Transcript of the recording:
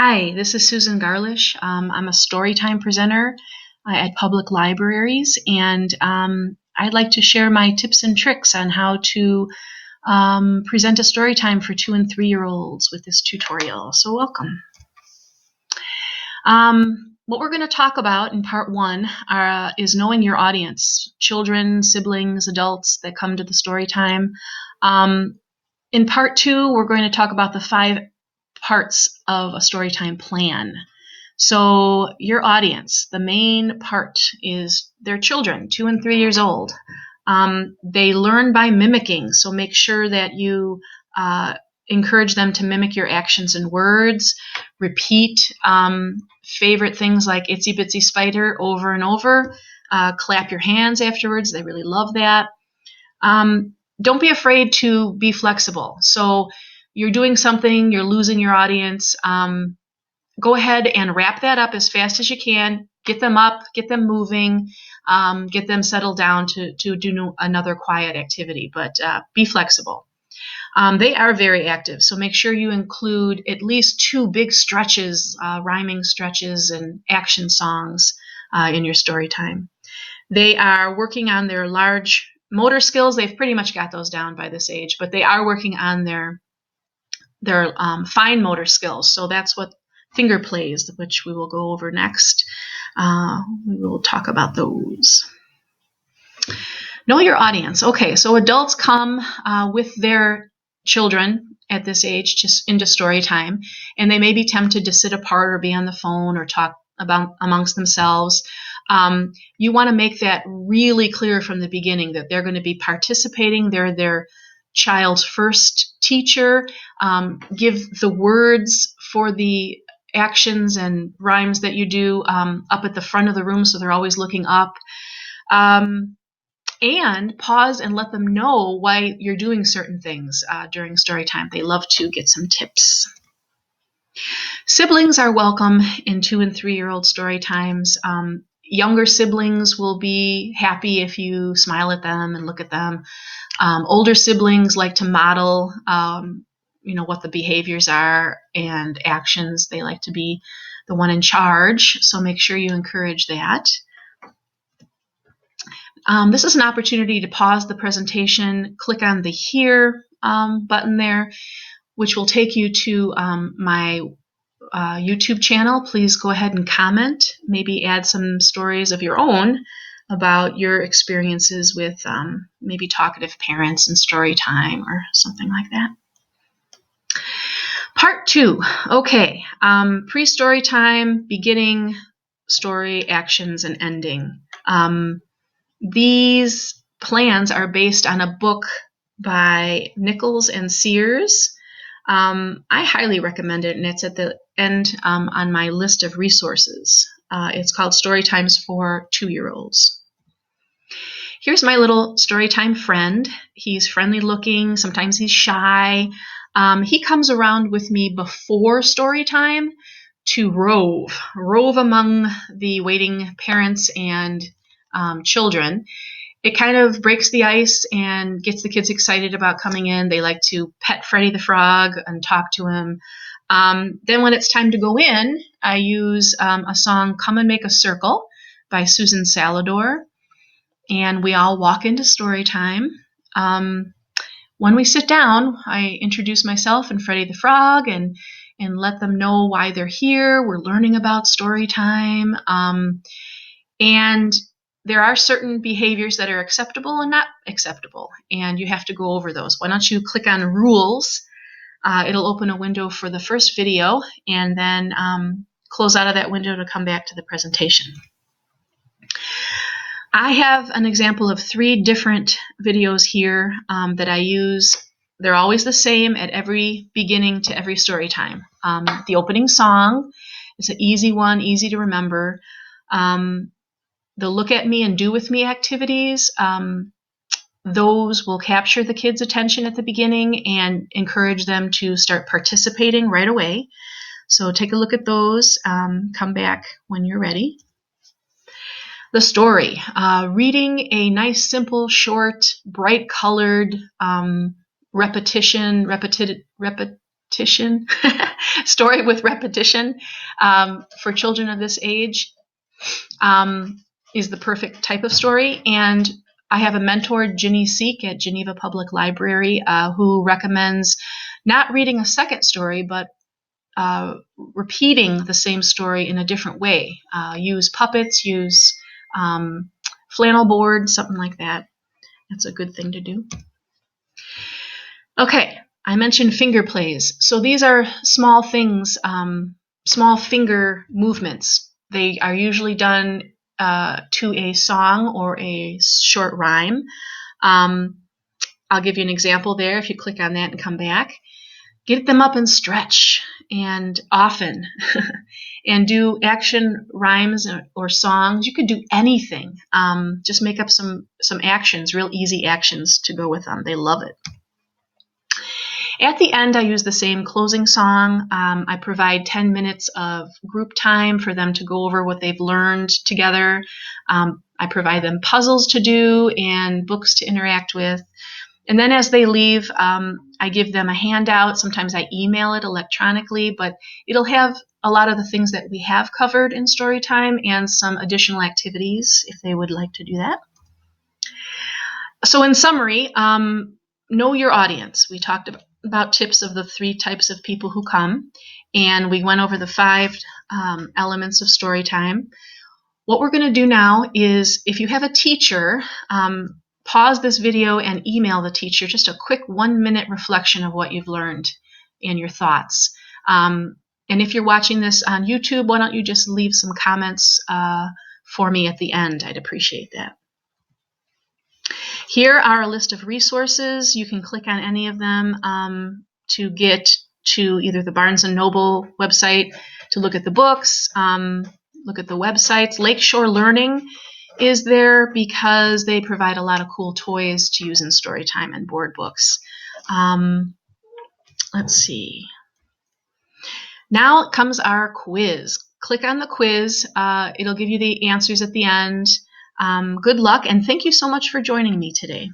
Hi, this is Susan Garlish. I'm a Storytime presenter at public libraries, and I'd like to share my tips and tricks on how to present a Storytime for 2 and 3-year-olds with this tutorial. So welcome. What we're going to talk about in part 1 is knowing your audience, children, siblings, adults that come to the Storytime. In part 2, we're going to talk about the 5 parts of a Storytime plan. So your audience, the main part is their children, 2 and 3 years old. They learn by mimicking, so make sure that you encourage them to mimic your actions and words, repeat favorite things like Itsy Bitsy Spider over and over, clap your hands afterwards. They really love that. Don't be afraid to be flexible. So you're doing something, you're losing your audience, go ahead and wrap that up as fast as you can. Get them up, get them moving, get them settled down to do another quiet activity, but be flexible. They are very active, so make sure you include at least 2 big stretches, rhyming stretches and action songs in your story time. They are working on their large motor skills. They've pretty much got those down by this age, but they are working on their fine motor skills. So that's what finger plays, which we will go over next. We will talk about those. Know your audience. Okay, so adults come with their children at this age just into story time, and they may be tempted to sit apart or be on the phone or talk about amongst themselves. You want to make that really clear from the beginning that they're going to be participating. They're their child's first teacher. Give the words for the actions and rhymes that you do up at the front of the room, so they're always looking up. And pause and let them know why you're doing certain things during story time. They love to get some tips. Siblings are welcome in 2 and 3-year-old story times. Younger siblings will be happy if you smile at them and look at them. Older siblings like to model what the behaviors are and actions. They like to be the one in charge, so make sure you encourage that. This is an opportunity to pause the presentation, click on the Here button there, which will take you to my YouTube channel. Please go ahead and comment, maybe add some stories of your own about your experiences with maybe talkative parents and story time or something like that. Part 2, okay, pre-story time, beginning, story, actions, and ending. These plans are based on a book by Nichols and Sears. I highly recommend it, and it's at the end on my list of resources. It's called Storytimes for 2-year-olds. Here's my little Storytime friend. He's friendly looking. Sometimes he's shy. He comes around with me before Storytime to rove among the waiting parents and children. It kind of breaks the ice and gets the kids excited about coming in. They like to pet Freddy the Frog and talk to him. Then when it's time to go in, I use a song, Come and Make a Circle by Susan Salador. And we all walk into story time. When we sit down, I introduce myself and Freddy the Frog and let them know why they're here. We're learning about story time. And there are certain behaviors that are acceptable and not acceptable, and you have to go over those. Why don't you click on Rules? It'll open a window for the first video, and then close out of that window to come back to the presentation. I have an example of 3 different videos here that I use. They're always the same at every beginning to every story time. The opening song is an easy one, easy to remember. The look at me and do with me activities, those will capture the kids' attention at the beginning and encourage them to start participating right away. So take a look at those. Come back when you're ready. The story. Reading a nice, simple, short, bright-colored repetition story with repetition for children of this age is the perfect type of story. And I have a mentor, Ginny Seek at Geneva Public Library, who recommends not reading a second story, but repeating the same story in a different way. Use puppets, use flannel board, something like that. That's a good thing to do. Okay, I mentioned finger plays. So these are small things, small finger movements. They are usually done to a song or a short rhyme. I'll give you an example there if you click on that and come back. Get them up and stretch and often and do action rhymes or songs. You could do anything. Just make up some actions, real easy actions to go with them. They love it. At the end, I use the same closing song. I provide 10 minutes of group time for them to go over what they've learned together. I provide them puzzles to do and books to interact with. And then as they leave, I give them a handout. Sometimes I email it electronically, but it'll have a lot of the things that we have covered in Storytime and some additional activities if they would like to do that. So in summary, know your audience. We talked about tips of the 3 types of people who come, and we went over the 5 elements of Storytime. What we're going to do now is, if you have a teacher, pause this video and email the teacher just a quick 1-minute reflection of what you've learned and your thoughts. And if you're watching this on YouTube, why don't you just leave some comments for me at the end? I'd appreciate that. Here are a list of resources. You can click on any of them to get to either the Barnes & Noble website to look at the books, look at the websites. Lakeshore Learning is there because they provide a lot of cool toys to use in Storytime and board books. Let's see. Now comes our quiz. Click on the quiz. It'll give you the answers at the end. Good luck, and thank you so much for joining me today.